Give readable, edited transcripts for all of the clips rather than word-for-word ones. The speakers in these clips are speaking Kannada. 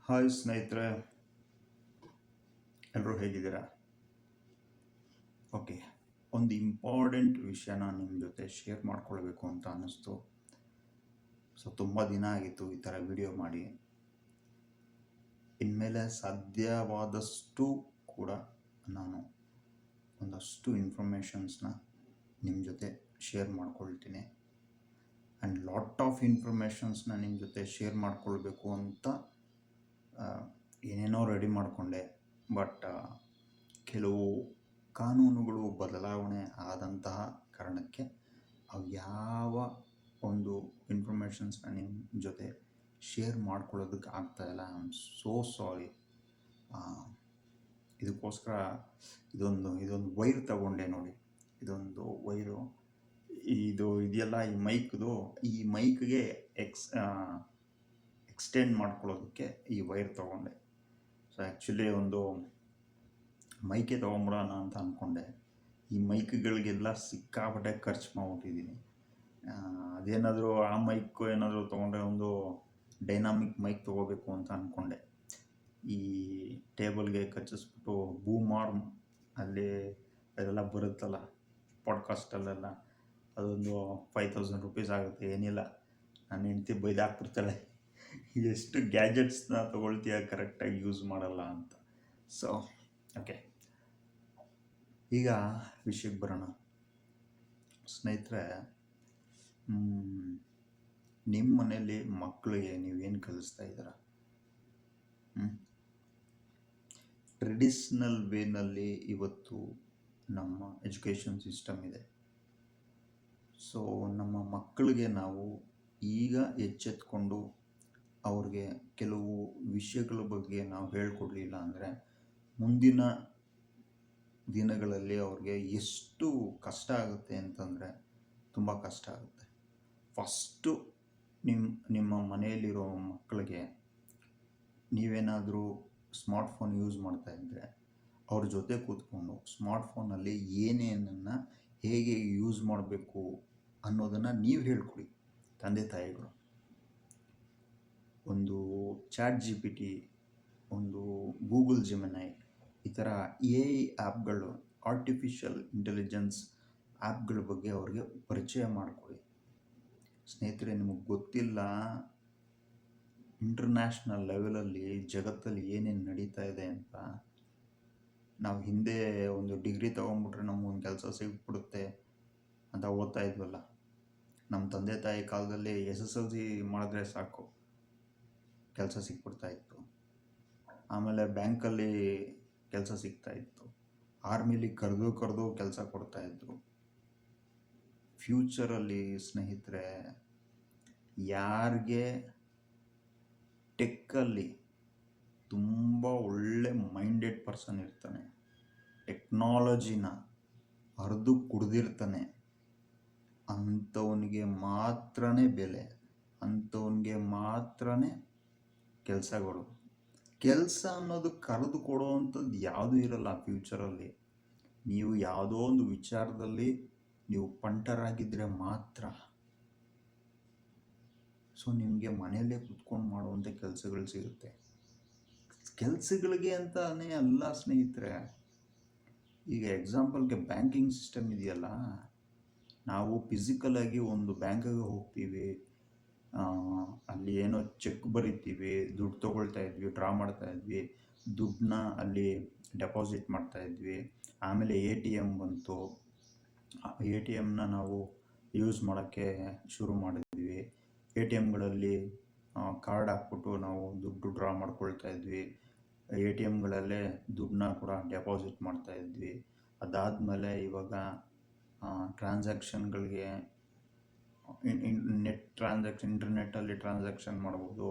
ಹಾಯ್ ಸ್ನೇಹಿತರೆ, ಎಲ್ಲರೂ ಹೇಗಿದ್ದೀರಾ? ಓಕೆ, ಒಂದು ಇಂಪಾರ್ಟೆಂಟ್ ವಿಷಯನ ನಿಮ್ಮ ಜೊತೆ ಶೇರ್ ಮಾಡ್ಕೊಳ್ಬೇಕು ಅಂತ ಅನ್ನಿಸ್ತು. ತುಂಬ ದಿನ ಆಗಿತ್ತು ಈ ಥರ ವಿಡಿಯೋ ಮಾಡಿ. ಇನ್ಮೇಲೆ ಸಾಧ್ಯವಾದಷ್ಟು ಕೂಡ ನಾನು ಒಂದಷ್ಟು ಇನ್ಫಾರ್ಮೇಷನ್ಸ್ನ ನಿಮ್ಮ ಜೊತೆ ಶೇರ್ ಮಾಡ್ಕೊಳ್ತೀನಿ. ಆ್ಯಂಡ್ ಲಾಟ್ ಆಫ್ ಇನ್ಫಾರ್ಮೇಷನ್ಸ್ನ ನಿಮ್ಮ ಜೊತೆ ಶೇರ್ ಮಾಡ್ಕೊಳ್ಬೇಕು ಅಂತ ಏನೇನೋ ರೆಡಿ ಮಾಡಿಕೊಂಡೆ. ಬಟ್ ಕೆಲವು ಕಾನೂನುಗಳು ಬದಲಾವಣೆ ಆದಂತಹ ಕಾರಣಕ್ಕೆ ಅವು ಯಾವ ಒಂದು ಇನ್ಫಾರ್ಮೇಷನ್ಸ್ನ ನಿಮ್ಮ ಜೊತೆ ಶೇರ್ ಮಾಡ್ಕೊಳ್ಳೋದಕ್ಕೆ ಆಗ್ತಾಯಿಲ್ಲ. I am so sorry. ಇದಕ್ಕೋಸ್ಕರ ಇದೊಂದು ವೈರ್ ತಗೊಂಡೆ ನೋಡಿ. ಇದೊಂದು ವೈರು ಇದೆಯಲ್ಲ, ಈ ಮೈಕ್ಗೆ ಎಕ್ಸ್ಟೆಂಡ್ ಮಾಡ್ಕೊಳ್ಳೋದಕ್ಕೆ ಈ ವೈರ್ ತೊಗೊಂಡೆ. ಸೊ ಆ್ಯಕ್ಚುಲಿ ಒಂದು ಮೈಕೆ ತೊಗೊಂಬಿಡೋಣ ಅಂತ ಅಂದ್ಕೊಂಡೆ. ಈ ಮೈಕ್ಗಳಿಗೆಲ್ಲ ಸಿಕ್ಕಾಪಟ್ಟೆ ಖರ್ಚು ಮಾಡಿಬಿಟ್ಟಿದ್ದೀನಿ. ಅದೇನಾದರೂ ಆ ಮೈಕ್ ಏನಾದರೂ ತೊಗೊಂಡ್ರೆ ಒಂದು ಡೈನಾಮಿಕ್ ಮೈಕ್ ತೊಗೋಬೇಕು ಅಂತ ಅಂದ್ಕೊಂಡೆ. ಈ ಟೇಬಲ್ಗೆ ಕಚ್ಚಿಸ್ಬಿಟ್ಟು ಬೂಮಾರ್ಮ್ ಅಲ್ಲಿ ಅದೆಲ್ಲ ಬರುತ್ತಲ್ಲ ಪಾಡ್ಕಾಸ್ಟಲ್ಲೆಲ್ಲ, ಅದೊಂದು 5,000 ರೂಪೀಸ್ ಆಗುತ್ತೆ. ಏನಿಲ್ಲ, ನನ್ನ ಹೆಂಡ್ತಿ ಬೈದಾಕ್ಬಿಡ್ತಾಳೆ, ಎಷ್ಟು ಗ್ಯಾಜೆಟ್ಸ್ನ ತೊಗೊಳ್ತೀಯ, ಕರೆಕ್ಟಾಗಿ ಯೂಸ್ ಮಾಡಲ್ಲ ಅಂತ. ಸೊ ಓಕೆ, ಈಗ ವಿಷಯಕ್ಕೆ ಬರೋಣ. ಸ್ನೇಹಿತರೆ, ನಿಮ್ಮ ಮನೆಯಲ್ಲಿ ಮಕ್ಕಳಿಗೆ ನೀವೇನು ಕಲಿಸ್ತಾ ಇದ್ದೀರ? ಟ್ರೆಡಿಷ್ನಲ್ ವೇನಲ್ಲಿ ಇವತ್ತು ನಮ್ಮ ಎಜುಕೇಷನ್ ಸಿಸ್ಟಮ್ ಇದೆ. ಸೊ ನಮ್ಮ ಮಕ್ಕಳಿಗೆ ನಾವು ಈಗ ಎಚ್ಚೆತ್ಕೊಂಡು ಅವ್ರಿಗೆ ಕೆಲವು ವಿಷಯಗಳ ಬಗ್ಗೆ ನಾವು ಹೇಳ್ಕೊಡ್ಲಿಲ್ಲ ಅಂದರೆ ಮುಂದಿನ ದಿನಗಳಲ್ಲಿ ಅವ್ರಿಗೆ ಎಷ್ಟು ಕಷ್ಟ ಆಗುತ್ತೆ ಅಂತಂದರೆ ತುಂಬ ಕಷ್ಟ ಆಗುತ್ತೆ. ಫಸ್ಟು ನಿಮ್ಮ ಮನೆಯಲ್ಲಿರೋ ಮಕ್ಕಳಿಗೆ ನೀವೇನಾದರೂ ಸ್ಮಾರ್ಟ್ಫೋನ್ ಯೂಸ್ ಮಾಡ್ತಾಯಿದ್ರೆ ಅವ್ರ ಜೊತೆ ಕೂತ್ಕೊಂಡು ಸ್ಮಾರ್ಟ್ಫೋನಲ್ಲಿ ಏನೇನನ್ನು ಹೇಗೆ ಯೂಸ್ ಮಾಡಬೇಕು ಅನ್ನೋದನ್ನು ನೀವು ಹೇಳ್ಕೊಡಿ. ತಂದೆ ತಾಯಿಗಳು ಒಂದು ChatGPT, ಒಂದು ಗೂಗಲ್ ಜೆಮಿನೈ, ಈ ಥರ AI ಆ್ಯಪ್ಗಳು, ಆರ್ಟಿಫಿಷಿಯಲ್ ಇಂಟೆಲಿಜೆನ್ಸ್ ಆ್ಯಪ್ಗಳ ಬಗ್ಗೆ ಅವ್ರಿಗೆ ಪರಿಚಯ ಮಾಡಿಕೊಡಿ. ಸ್ನೇಹಿತರೆ, ನಿಮಗೆ ಗೊತ್ತಿಲ್ಲ ಇಂಟರ್ನ್ಯಾಷನಲ್ ಲೆವೆಲಲ್ಲಿ ಜಗತ್ತಲ್ಲಿ ಏನೇನು ನಡೀತಾ ಇದೆ ಅಂತ. ನಾವು ಹಿಂದೆ ಒಂದು ಡಿಗ್ರಿ ತೊಗೊಂಡ್ಬಿಟ್ರೆ ನಮಗೊಂದು ಕೆಲಸ ಸಿಗ್ಬಿಡುತ್ತೆ ಅಂತ ಓದ್ತಾ ಇದ್ವಲ್ಲ. ನಮ್ಮ ತಂದೆ ತಾಯಿ ಕಾಲದಲ್ಲಿ SSLC ಮಾಡಿದ್ರೆ ಸಾಕು, ಕೆಲಸ ಸಿಕ್ಬಿಡ್ತಾಯಿತ್ತು. ಆಮೇಲೆ ಬ್ಯಾಂಕಲ್ಲಿ ಕೆಲಸ ಸಿಗ್ತಾಯಿತ್ತು. ಆರ್ಮಿಲಿ ಕರೆದು ಕೆಲಸ ಕೊಡ್ತಾಯಿದ್ರು. ಫ್ಯೂಚರಲ್ಲಿ ಸ್ನೇಹಿತರೆ, ಯಾರಿಗೆ ಟೆಕ್ಕಲ್ಲಿ ತುಂಬ ಒಳ್ಳೆ ಮೈಂಡೆಡ್ ಪರ್ಸನ್ ಇರ್ತಾನೆ, ಟೆಕ್ನಾಲಜಿನ ಹರಿದು ಕುಡ್ದಿರ್ತಾನೆ, ಅಂಥವನಿಗೆ ಮಾತ್ರನೇ ಬೆಲೆ, ಅಂಥವನಿಗೆ ಮಾತ್ರನೇ ಕೆಲಸಗಳು. ಕೆಲಸ ಅನ್ನೋದು ಕರೆದು ಕೊಡುವಂಥದ್ದು ಯಾವುದೂ ಇರಲ್ಲ ಫ್ಯೂಚರಲ್ಲಿ. ನೀವು ಯಾವುದೋ ಒಂದು ವಿಚಾರದಲ್ಲಿ ನೀವು ಪಂಟರಾಗಿದ್ದರೆ ಮಾತ್ರ. ಸೊ ನಿಮಗೆ ಮನೆಯಲ್ಲೇ ಕೂತ್ಕೊಂಡು ಮಾಡುವಂಥ ಕೆಲಸಗಳು ಸಿಗುತ್ತೆ. ಕೆಲಸಗಳಿಗೆ ಅಂತಲೇ ಅಲ್ಲ ಸ್ನೇಹಿತರೆ. ಈಗ ಎಕ್ಸಾಂಪಲ್ಗೆ ಬ್ಯಾಂಕಿಂಗ್ ಸಿಸ್ಟಮ್ ಇದೆಯಲ್ಲ, ನಾವು ಫಿಸಿಕಲಾಗಿ ಒಂದು ಬ್ಯಾಂಕಿಗೆ ಹೋಗ್ತೀವಿ, ಅಲ್ಲಿ ಏನೋ ಚೆಕ್ ಬರಿತೀವಿ, ದುಡ್ಡು ತೊಗೊಳ್ತಾ ಇದ್ವಿ, ಡ್ರಾ ಮಾಡ್ತಾ ಇದ್ವಿ, ದುಡ್ಡನ್ನ ಅಲ್ಲಿ ಡೆಪಾಸಿಟ್ ಮಾಡ್ತಾ ಇದ್ವಿ. ಆಮೇಲೆ ATM ಬಂತು, ATMನ ನಾವು ಯೂಸ್ ಮಾಡೋಕ್ಕೆ ಶುರು ಮಾಡಿದ್ವಿ. ATMಗಳಲ್ಲಿ ಕಾರ್ಡ್ ಹಾಕ್ಬಿಟ್ಟು ನಾವು ದುಡ್ಡು ಡ್ರಾ ಮಾಡ್ಕೊಳ್ತಾ ಇದ್ವಿ. ATMಗಳಲ್ಲೇ ದುಡ್ಡನ್ನ ಕೂಡ ಡೆಪಾಸಿಟ್ ಮಾಡ್ತಾ ಇದ್ವಿ. ಅದಾದಮೇಲೆ ಇವಾಗ ಟ್ರಾನ್ಸಾಕ್ಷನ್ಗಳಿಗೆ ಇಂಟರ್ನೆಟ್ಟಲ್ಲಿ ಟ್ರಾನ್ಸಾಕ್ಷನ್ ಮಾಡ್ಬೋದು.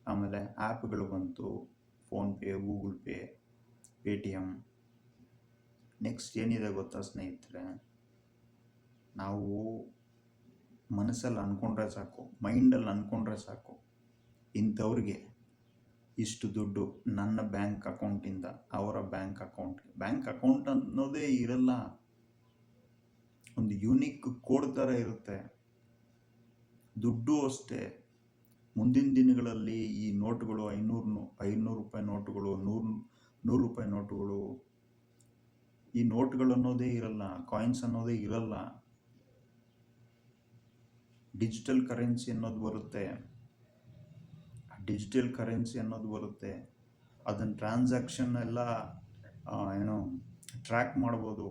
ಆಮೇಲೆ ಆ್ಯಪ್ಗಳು ಬಂತು, PhonePe, Google pay, Paytm. Next ಏನಿದೆ ಗೊತ್ತಾ ಸ್ನೇಹಿತರೆ, ನಾವು ಮನಸ್ಸಲ್ಲಿ ಅಂದ್ಕೊಂಡ್ರೆ ಸಾಕು, ಮೈಂಡಲ್ಲಿ ಅಂದ್ಕೊಂಡ್ರೆ ಸಾಕು, ಇಂಥವ್ರಿಗೆ ಇಷ್ಟು ದುಡ್ಡು ನನ್ನ ಬ್ಯಾಂಕ್ ಅಕೌಂಟಿಂದ ಅವರ ಬ್ಯಾಂಕ್ ಅಕೌಂಟ್ ಅನ್ನೋದೇ ಇರಲ್ಲ. ಒಂದು ಯೂನಿಕ್ ಕೋಡ್ ಥರ ಇರುತ್ತೆ. ದುಡ್ಡು ಅಷ್ಟೇ, ಮುಂದಿನ ದಿನಗಳಲ್ಲಿ ಈ ನೋಟುಗಳು 500 ರೂಪಾಯಿ ನೋಟುಗಳು, 100 ರೂಪಾಯಿ ನೋಟುಗಳು, ಈ ನೋಟುಗಳು ಅನ್ನೋದೇ ಇರಲ್ಲ, ಕಾಯಿನ್ಸ್ ಅನ್ನೋದೇ ಇರಲ್ಲ. ಡಿಜಿಟಲ್ ಕರೆನ್ಸಿ ಅನ್ನೋದು ಬರುತ್ತೆ. ಡಿಜಿಟಲ್ ಕರೆನ್ಸಿ ಅನ್ನೋದು ಬರುತ್ತೆ. ಅದನ್ನ ಟ್ರಾನ್ಸಾಕ್ಷನ್ ಎಲ್ಲ ಟ್ರ್ಯಾಕ್ ಮಾಡ್ಬೋದು.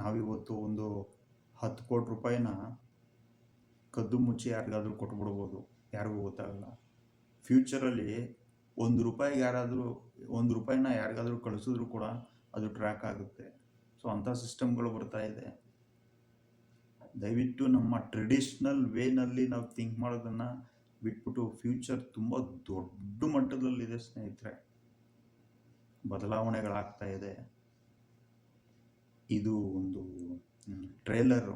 ನಾವಿವತ್ತು ಒಂದು 10 ಕೋಟಿ ರೂಪಾಯಿನ ಕದ್ದು ಮುಚ್ಚಿ ಯಾರಿಗಾದ್ರೂ ಕೊಟ್ಬಿಡ್ಬೋದು, ಯಾರಿಗೂ ಗೊತ್ತಾಗಲ್ಲ. ಫ್ಯೂಚರಲ್ಲಿ 1 ರೂಪಾಯಿನ ಯಾರಿಗಾದ್ರೂ ಕಳಿಸಿದ್ರು ಕೂಡ ಅದು ಟ್ರ್ಯಾಕ್ ಆಗುತ್ತೆ. ಸೊ ಅಂಥ ಸಿಸ್ಟಮ್ಗಳು ಬರ್ತಾ ಇದೆ. ದಯವಿಟ್ಟು ನಮ್ಮ ಟ್ರೆಡಿಷ್ನಲ್ ವೇನಲ್ಲಿ ನಾವು ಥಿಂಕ್ ಮಾಡೋದನ್ನು ಬಿಟ್ಬಿಟ್ಟು ಫ್ಯೂಚರ್ ತುಂಬ ದೊಡ್ಡ ಮಟ್ಟದಲ್ಲಿದೆ ಸ್ನೇಹಿತರೆ, ಬದಲಾವಣೆಗಳಾಗ್ತಾ ಇದೆ. ಇದು ಒಂದು ಟ್ರೇಲರು,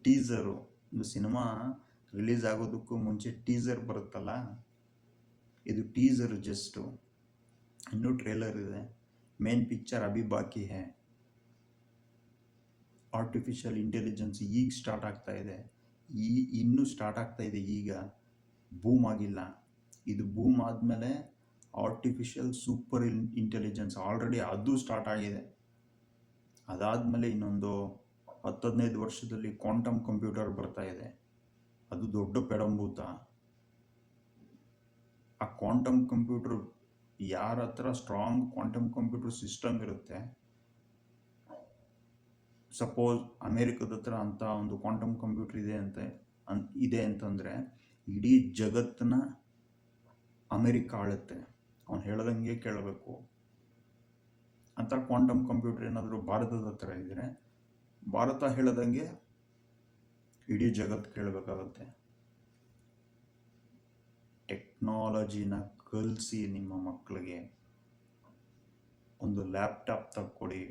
ಟೀಸರು. ಒಂದು ಸಿನಿಮಾ ರಿಲೀಸ್ ಆಗೋದಕ್ಕೂ ಮುಂಚೆ ಟೀಸರ್ ಬರುತ್ತಲ್ಲ, ಇದು ಟೀಸರ್ ಜಸ್ಟು, ಇನ್ನೂ ಟ್ರೇಲರ್ ಇದೆ. ಮೇನ್ ಪಿಕ್ಚರ್ ಅಭಿ ಬಾಕಿ ಹೇ. ಆರ್ಟಿಫಿಷಿಯಲ್ ಇಂಟೆಲಿಜೆನ್ಸ್ ಈಗ ಸ್ಟಾರ್ಟ್ ಆಗ್ತಾ ಇದೆ, ಇನ್ನೂ ಸ್ಟಾರ್ಟ್ ಆಗ್ತಾ ಇದೆ, ಈಗ ಬೂಮ್ ಆಗಿಲ್ಲ. ಇದು ಬೂಮ್ ಆದಮೇಲೆ ಆರ್ಟಿಫಿಷಿಯಲ್ ಸೂಪರ್ ಇಂಟೆಲಿಜೆನ್ಸ್ ಆಲ್ರೆಡಿ ಅದು ಸ್ಟಾರ್ಟ್ ಆಗಿದೆ. ಅದಾದಮೇಲೆ ಇನ್ನೊಂದು 10-15 ವರ್ಷದಲ್ಲಿ ಕ್ವಾಂಟಮ್ ಕಂಪ್ಯೂಟರ್ ಬರ್ತಾ ಇದೆ. ಅದು ದೊಡ್ಡ ಪೆಡಂಭೂತ. ಆ ಕ್ವಾಂಟಮ್ ಕಂಪ್ಯೂಟರ್ ಯಾರ ಹತ್ರ ಸ್ಟ್ರಾಂಗ್ ಕ್ವಾಂಟಮ್ ಕಂಪ್ಯೂಟರ್ ಸಿಸ್ಟಮ್ ಇರುತ್ತೆ, ಸಪೋಸ್ ಅಮೇರಿಕದ ಹತ್ರ ಅಂತ ಒಂದು ಕ್ವಾಂಟಮ್ ಕಂಪ್ಯೂಟರ್ ಇದೆ ಅಂತಂದರೆ ಇಡೀ ಜಗತ್ತನ್ನ ಅಮೇರಿಕ ಆಳುತ್ತೆ. ಅವನು ಹೇಳ್ದಂಗೆ ಕೇಳಬೇಕು. ಅಂತ ಕ್ವಾಂಟಮ್ ಕಂಪ್ಯೂಟರ್ ಏನಾದರೂ ಭಾರತದ ಹತ್ರ ಇದ್ದರೆ ಭಾರತ ಹೇಳ್ದಂಗೆ ಇಡೀ ಜಗತ್ತು ಕೇಳಬೇಕಾಗತ್ತೆ. ಟೆಕ್ನಾಲಜಿನ ಕಲಿಸಿ ನಿಮ್ಮ ಮಕ್ಕಳಿಗೆ. ಒಂದು ಲ್ಯಾಪ್ಟಾಪ್ ತಕ್ಕೊಡಿ,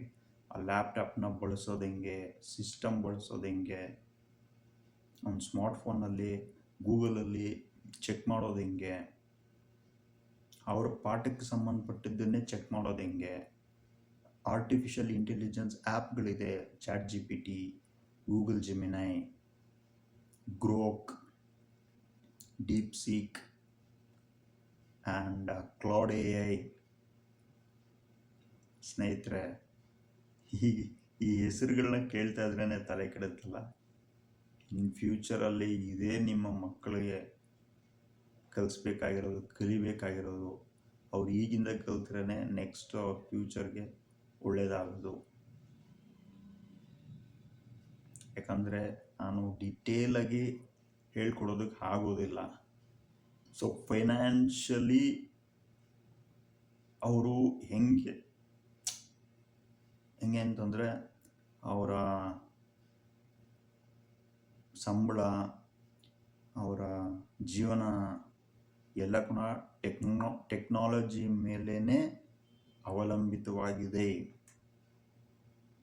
ಆ ಲ್ಯಾಪ್ಟಾಪ್ನ ಬಳಸೋದು ಹೆಂಗೆ, ಸಿಸ್ಟಮ್ ಬಳಸೋದು ಹೆಂಗೆ, ಒಂದು ಸ್ಮಾರ್ಟ್ಫೋನಲ್ಲಿ ಗೂಗಲಲ್ಲಿ ಚೆಕ್ ಮಾಡೋದು ಹೆಂಗೆ, ಅವರ ಪಾಠಕ್ಕೆ ಸಂಬಂಧಪಟ್ಟಿದ್ದನ್ನೇ ಚೆಕ್ ಮಾಡೋದು ಹೆಂಗೆ. ಆರ್ಟಿಫಿಷಿಯಲ್ ಇಂಟೆಲಿಜೆನ್ಸ್ ಆ್ಯಪ್ಗಳಿದೆ, ChatGPT, Google Gemini, Grok, DeepSeek and Claude AI. ಸ್ನೇಹಿತರೆ, ಈ ಹೆಸರುಗಳನ್ನ ಕೇಳ್ತಾ ಇದ್ರೇ ತಲೆ ಕೆಡುತ್ತಲ್ಲ. ಇನ್ ಫ್ಯೂಚರಲ್ಲಿ ಇದೇ ನಿಮ್ಮ ಮಕ್ಕಳಿಗೆ ಕಲಿಬೇಕಾಗಿರೋದು. ಅವ್ರು ಈಗಿಂದ ಕಲ್ತ್ರೆ ನೆಕ್ಸ್ಟ್ ಅವ್ರ ಫ್ಯೂಚರ್ಗೆ ಒಳ್ಳೆಯದಾಗೋದು. ಯಾಕಂದರೆ ನಾನು ಡಿಟೇಲಾಗಿ ಹೇಳ್ಕೊಡೋದಕ್ಕೆ ಆಗೋದಿಲ್ಲ. ಸೊ ಫೈನಾನ್ಷಿಯಲಿ ಅವರು ಹೆಂಗೆ ಅಂತಂದರೆ ಅವರ ಸಂಬಳ, ಅವರ ಜೀವನ ಎಲ್ಲ ಕೂಡ ಟೆಕ್ನಾಲಜಿ ಮೇಲೇ ಅವಲಂಬಿತವಾಗಿದೆ.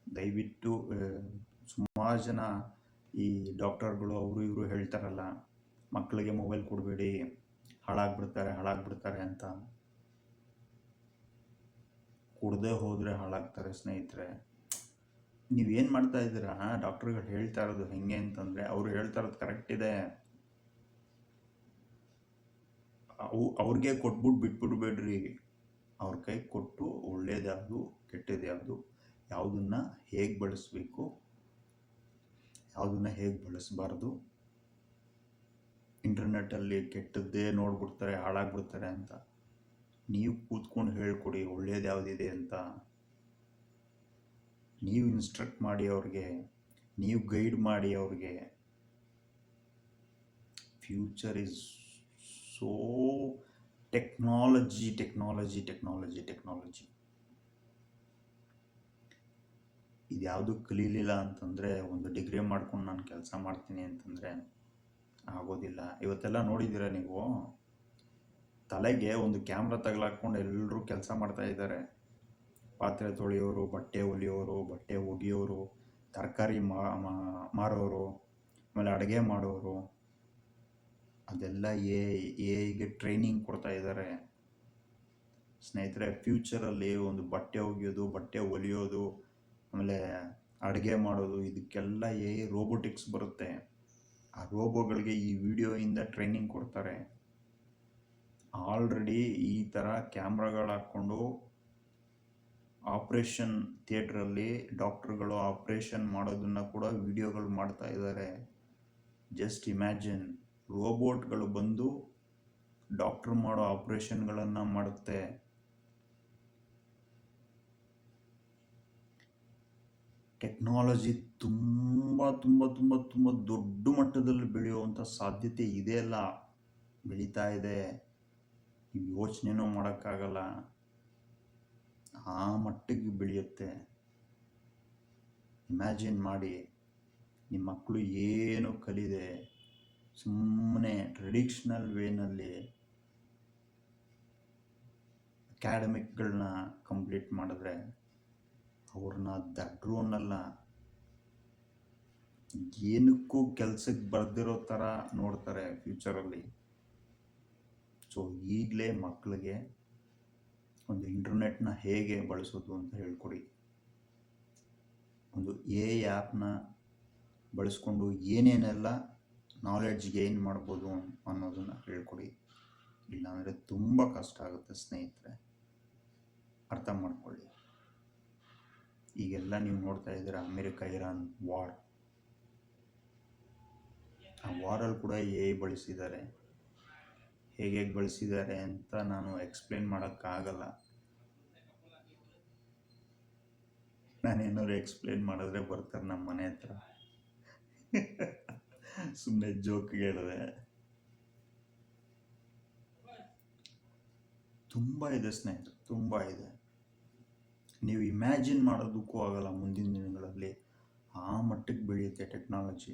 ದಯವಿಟ್ಟು ಸುಮಾರು ಜನ ಈ ಡಾಕ್ಟರ್ಗಳು ಅವರು ಇವರು ಹೇಳ್ತಾರಲ್ಲ, ಮಕ್ಕಳಿಗೆ ಮೊಬೈಲ್ ಕೊಡಬೇಡಿ, ಹಾಳಾಗ್ಬಿಡ್ತಾರೆ ಅಂತ. ಕೊಡದೆ ಹೋದರೆ ಹಾಳಾಗ್ತಾರೆ ಸ್ನೇಹಿತರೆ. ನೀವೇನು ಮಾಡ್ತಾ ಇದ್ದೀರಾ? ಡಾಕ್ಟರ್ಗಳು ಹೇಳ್ತಾ ಇರೋದು ಹೆಂಗೆ ಅಂತಂದರೆ, ಅವರು ಹೇಳ್ತಾ ಇರೋದು ಕರೆಕ್ಟ್ ಇದೆ, ಅವ್ರಿಗೆ ಬಿಟ್ಬಿಡ್ಬೇಡ್ರಿ. ಅವ್ರ ಕೈ ಕೊಟ್ಟು ಒಳ್ಳೇದ್ಯಾವುದು ಕೆಟ್ಟದ್ಯಾವುದು, ಯಾವುದನ್ನು ಹೇಗೆ ಬಳಸಬೇಕು, ಯಾವುದನ್ನು ಹೇಗೆ ಬಳಸಬಾರ್ದು. ಇಂಟರ್ನೆಟ್ಟಲ್ಲಿ ಕೆಟ್ಟದ್ದೇ ನೋಡ್ಬಿಡ್ತಾರೆ, ಹಾಳಾಗ್ಬಿಡ್ತಾರೆ ಅಂತ. ನೀವು ಕೂತ್ಕೊಂಡು ಹೇಳ್ಕೊಡಿ ಒಳ್ಳೇದು ಯಾವುದಿದೆ ಅಂತ. ನೀವು ಇನ್ಸ್ಟ್ರಕ್ಟ್ ಮಾಡಿ ಅವ್ರಿಗೆ, ನೀವು ಗೈಡ್ ಮಾಡಿ ಅವ್ರಿಗೆ. Future is so technology. ಇದ್ಯಾವುದು ಕಲೀಲಿಲ್ಲ ಅಂತಂದರೆ, ಒಂದು ಡಿಗ್ರಿ ಮಾಡ್ಕೊಂಡು ನಾನು ಕೆಲಸ ಮಾಡ್ತೀನಿ ಅಂತಂದರೆ ಆಗೋದಿಲ್ಲ. ಇವತ್ತೆಲ್ಲ ನೋಡಿದ್ದೀರಾ ನೀವು, ತಲೆಗೆ ಒಂದು ಕ್ಯಾಮ್ರಾ ತಗಲಾಕ್ಕೊಂಡು ಎಲ್ಲರೂ ಕೆಲಸ ಮಾಡ್ತಾ ಇದ್ದಾರೆ. ಪಾತ್ರೆ ತೊಳೆಯೋರು, ಬಟ್ಟೆ ಹೊಲಿಯೋರು, ಬಟ್ಟೆ ಒಗೆಯೋರು, ತರಕಾರಿ ಮಾರೋರು, ಆಮೇಲೆ ಅಡುಗೆ ಮಾಡೋರು, ಅದೆಲ್ಲ ಎಐಗೆ ಟ್ರೈನಿಂಗ್ ಕೊಡ್ತಾ ಇದ್ದಾರೆ. ಸ್ನೇಹಿತರೆ, ಫ್ಯೂಚರಲ್ಲಿ ಒಂದು ಬಟ್ಟೆ ಒಗೆಯೋದು, ಬಟ್ಟೆ ಹೊಲಿಯೋದು, ಆಮೇಲೆ ಅಡುಗೆ ಮಾಡೋದು, ಇದಕ್ಕೆಲ್ಲ ರೋಬೋಟಿಕ್ಸ್ ಬರುತ್ತೆ. ಆ ರೋಬೋಗಳಿಗೆ ಈ ವಿಡಿಯೋಯಿಂದ ಟ್ರೈನಿಂಗ್ ಕೊಡ್ತಾರೆ. ಆಲ್ರೆಡಿ ಈ ಥರ ಕ್ಯಾಮ್ರಾಗಳು ಹಾಕ್ಕೊಂಡು ಆಪ್ರೇಷನ್ ಥಿಯೇಟ್ರಲ್ಲಿ ಡಾಕ್ಟ್ರುಗಳು ಆಪ್ರೇಷನ್ ಮಾಡೋದನ್ನು ಕೂಡ ವಿಡಿಯೋಗಳು ಮಾಡ್ತಾ ಇದ್ದಾರೆ. ಜಸ್ಟ್ ಇಮ್ಯಾಜಿನ್, ರೋಬೋಟ್ಗಳು ಬಂದು ಡಾಕ್ಟ್ರು ಮಾಡೋ ಆಪ್ರೇಷನ್ಗಳನ್ನು ಮಾಡುತ್ತೆ. ಟೆಕ್ನಾಲಜಿ ತುಂಬ ತುಂಬ ತುಂಬ ತುಂಬ ದೊಡ್ಡ ಮಟ್ಟದಲ್ಲಿ ಬೆಳೆಯುವಂಥ ಸಾಧ್ಯತೆ ಇದೆ ಅಲ್ಲ, ಬೆಳೀತಾ ಇದೆ. ನೀವು ಯೋಚನೆನೂ ಮಾಡೋಕ್ಕಾಗಲ್ಲ, ಆ ಮಟ್ಟಿಗೆ ಬೆಳೆಯುತ್ತೆ. ಇಮ್ಯಾಜಿನ್ ಮಾಡಿ, ನಿಮ್ಮ ಮಕ್ಕಳು ಏನು ಕಲಿದೆ ಸುಮ್ಮನೆ ಟ್ರೆಡಿಷ್ನಲ್ ವೇನಲ್ಲಿ ಅಕಾಡೆಮಿಕ್ಗಳನ್ನ ಕಂಪ್ಲೀಟ್ ಮಾಡಿದ್ರೆ ಅವ್ರನ್ನ ದಡ್ರು ಅನ್ನಲ್ಲ, ಏನಕ್ಕೂ ಕೆಲಸಕ್ಕೆ ಬರ್ದಿರೋ ಥರ ನೋಡ್ತಾರೆ ಫ್ಯೂಚರಲ್ಲಿ. ಸೊ ಈಗಲೇ ಮಕ್ಕಳಿಗೆ ಒಂದು ಇಂಟರ್ನೆಟ್ನ ಹೇಗೆ ಬಳಸೋದು ಅಂತ ಹೇಳ್ಕೊಡಿ. ಒಂದು ಆ್ಯಪ್ನ ಬಳಸ್ಕೊಂಡು ಏನೇನೆಲ್ಲ ನಾಲೆಡ್ಜ್ ಗೇನ್ ಮಾಡ್ಬೋದು ಅನ್ನೋದನ್ನು ಹೇಳ್ಕೊಡಿ. ಇಲ್ಲಾಂದರೆ ತುಂಬ ಕಷ್ಟ ಆಗುತ್ತೆ ಸ್ನೇಹಿತರೆ, ಅರ್ಥ ಮಾಡ್ಕೊಳ್ಳಿ. ಈಗೆಲ್ಲ ನೀವು ನೋಡ್ತಾ ಇದ್ದೀರಾ ಅಮೇರಿಕ-ಇರಾನ್ ವಾರ್. ಆ ವಾರಲ್ಲಿ ಕೂಡ ಬಳಸಿದ್ದಾರೆ. ಹೇಗೆ ಬಳಸಿದ್ದಾರೆ ಅಂತ ನಾನು ಎಕ್ಸ್ಪ್ಲೇನ್ ಮಾಡೋಕ್ಕಾಗಲ್ಲ. ನಾನೇನಾದ್ರು ಎಕ್ಸ್ಪ್ಲೇನ್ ಮಾಡಿದ್ರೆ ಬರ್ತಾರೆ ನಮ್ಮ ಮನೆ ಹತ್ರ. ಸುಮ್ಮನೆ ಜೋಕ್ಗೆ ಹೇಳಿದೆ. ತುಂಬ ಇದೆ ಸ್ನೇಹಿತರೆ, ತುಂಬ ಇದೆ. ನೀವು ಇಮ್ಯಾಜಿನ್ ಮಾಡೋದಕ್ಕೂ ಆಗಲ್ಲ ಮುಂದಿನ ದಿನಗಳಲ್ಲಿ ಆ ಮಟ್ಟಕ್ಕೆ ಬೆಳೆಯುತ್ತೆ ಟೆಕ್ನಾಲಜಿ.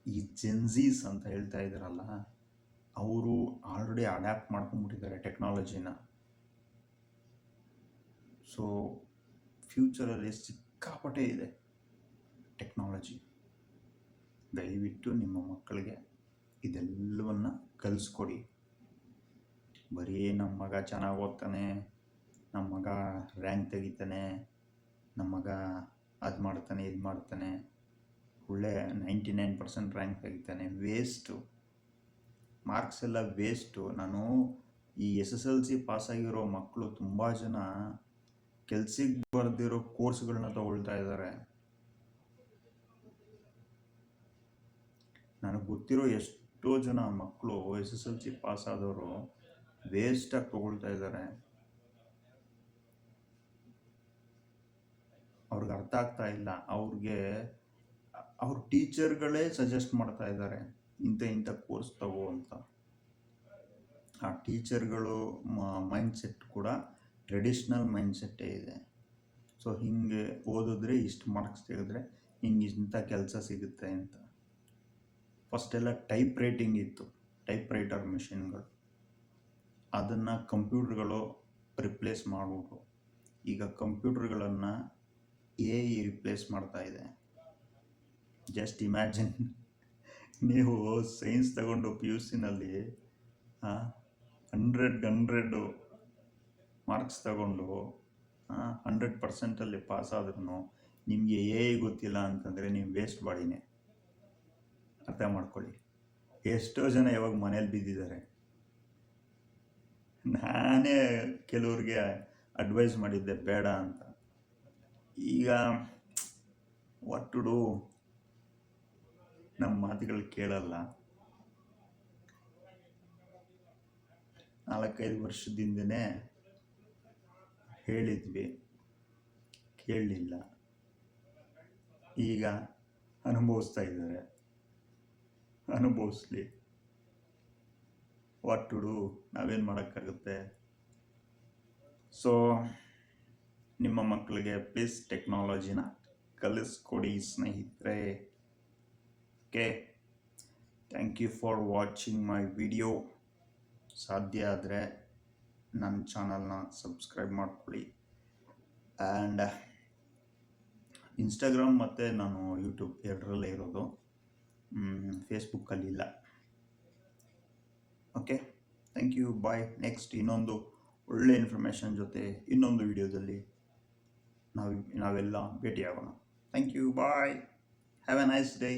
ಈ ಜೆನ್ಝೀಸ್ ಅಂತ ಹೇಳ್ತಾ ಇದ್ದಾರಲ್ಲ, ಅವರು ಆಲ್ರೆಡಿ ಅಡ್ಯಾಪ್ಟ್ ಮಾಡ್ಕೊಂಡ್ಬಿಟ್ಟಿದ್ದಾರೆ ಟೆಕ್ನಾಲಜಿನ. ಸೊ ಫ್ಯೂಚರಲ್ಲಿ ಸಿಕ್ಕಾಪಟ್ಟೆ ಇದೆ ಟೆಕ್ನಾಲಜಿ. ದಯವಿಟ್ಟು ನಿಮ್ಮ ಮಕ್ಕಳಿಗೆ ಇದೆಲ್ಲವನ್ನು ಕಲಿಸ್ಕೊಡಿ. ಬರೀ ನಮ್ಮ ಮಗ ಚೆನ್ನಾಗಿ ಓದ್ತಾನೆ, ನಮ್ಮ ಮಗ ರ್ಯಾಂಕ್ ತೆಗಿತಾನೆ, ನಮ್ಮ ಮಗ ಅದು ಮಾಡ್ತಾನೆ ಇದು ಮಾಡ್ತಾನೆ, ಒಳ್ಳೆ 99% ರ್ಯಾಂಕ್ ತೆಗಿತಾನೆ, ವೇಸ್ಟು, ಮಾರ್ಕ್ಸ್ ಎಲ್ಲ ವೇಸ್ಟು. ನಾನು ಈ SSLC ಪಾಸಾಗಿರೋ ಮಕ್ಕಳು ತುಂಬ ಜನ ಕೆಲ್ಸಕ್ಕೆ ಬರೆದಿರೋ ಕೋರ್ಸ್ಗಳನ್ನ ತಗೊಳ್ತಾ ಇದ್ದಾರೆ. ನನಗೆ ಗೊತ್ತಿರೋ ಎಷ್ಟೋ ಜನ ಮಕ್ಕಳು SSLC ಪಾಸಾದವರು ವೇಸ್ಟಾಗಿ ತಗೊಳ್ತಾ ಇದ್ದಾರೆ. ಅವ್ರಿಗೆ ಅರ್ಥ ಆಗ್ತಾ ಇಲ್ಲ. ಅವ್ರ ಟೀಚರ್ಗಳೇ ಸಜೆಸ್ಟ್ ಮಾಡ್ತಾ ಇದ್ದಾರೆ ಇಂಥ ಕೋರ್ಸ್ ತಗೋ ಅಂತ. ಆ ಟೀಚರ್ಗಳು ಮೈಂಡ್ಸೆಟ್ ಕೂಡ ಟ್ರೆಡಿಷ್ನಲ್ ಮೈಂಡ್ಸೆಟ್ಟೇ ಇದೆ. ಸೊ ಹಿಂಗೆ ಓದಿದ್ರೆ ಇಷ್ಟು ಮಾರ್ಕ್ಸ್ ತೆಗೆದ್ರೆ ಹಿಂಗೆ ಇಂಥ ಕೆಲಸ ಸಿಗುತ್ತೆ ಅಂತ. ಫಸ್ಟೆಲ್ಲ ಟೈಪ್ ರೈಟಿಂಗ್ ಇತ್ತು, ಟೈಪ್ ರೈಟರ್ ಮಿಷಿನ್ಗಳು. ಅದನ್ನು ಕಂಪ್ಯೂಟರ್ಗಳು ರಿಪ್ಲೇಸ್ ಮಾಡ್ಬಿಟ್ರು. ಈಗ ಕಂಪ್ಯೂಟರ್ಗಳನ್ನು AI ರಿಪ್ಲೇಸ್ ಮಾಡ್ತಾ ಇದೆ. ಜಸ್ಟ್ ಇಮ್ಯಾಜಿನ್, ನೀವು ಸೈನ್ಸ್ ತಗೊಂಡು PUCನಲ್ಲಿ 100 ಮಾರ್ಕ್ಸ್ ತಗೊಂಡು 100%ಅಲ್ಲಿ ಪಾಸ್ ಆದ್ರೂ ನಿಮಗೆ AI ಗೊತ್ತಿಲ್ಲ ಅಂತಂದರೆ ನೀವು ವೇಸ್ಟ್ ಬಾಡಿನೇ. ಅರ್ಥ ಮಾಡ್ಕೊಳ್ಳಿ. ಎಷ್ಟೋ ಜನ ಯಾವಾಗ ಮನೇಲಿ ಬಿದ್ದಿದ್ದಾರೆ. ನಾನೇ ಕೆಲವ್ರಿಗೆ ಅಡ್ವೈಸ್ ಮಾಡಿದ್ದೆ ಬೇಡ ಅಂತ. ಈಗ ವಾಟ್ ಟು ಡೂ, ನಮ್ಮ ಮಾತುಗಳು ಕೇಳಲ್ಲ. 4-5 ವರ್ಷದಿಂದನೇ ಹೇಳಿದ್ವಿ, ಕೇಳಲಿಲ್ಲ. ಈಗ ಅನುಭವಿಸ್ತಾ ಇದ್ದಾರೆ. ಅನುಭವಿಸ್ಲಿ, ವಾಟ್ ಟು ಡೂ, ನಾವೇನು ಮಾಡೋಕ್ಕಾಗುತ್ತೆ. ಸೊ ನಿಮ್ಮ ಮಕ್ಕಳಿಗೆ ಪ್ಲೀಸ್ ಟೆಕ್ನಾಲಜಿನ ಕಲಿಸ್ಕೊಡಿ ಸ್ನೇಹಿತರೆ. Okay, thank you for watching my video. ಸಾಧ್ಯ ಆದರೆ ನನ್ನ ಚಾನಲ್ನ ಸಬ್ಸ್ಕ್ರೈಬ್ ಮಾಡ್ಕೊಳ್ಳಿ. ಆ್ಯಂಡ್ ಇನ್ಸ್ಟಾಗ್ರಾಮ್ ಮತ್ತು ನಾನು ಯೂಟ್ಯೂಬ್ ಎರಡರಲ್ಲೇ ಇರೋದು, ಫೇಸ್ಬುಕ್ಕಲ್ಲಿಲ್ಲ. Okay, thank you, bye. Next ಇನ್ನೊಂದು ಒಳ್ಳೆ ಇನ್ಫಾರ್ಮೇಷನ್ ಜೊತೆ ಇನ್ನೊಂದು ವಿಡಿಯೋದಲ್ಲಿ ನಾವೆಲ್ಲ ಭೇಟಿಯಾಗೋಣ. Thank you, bye. Have a nice day.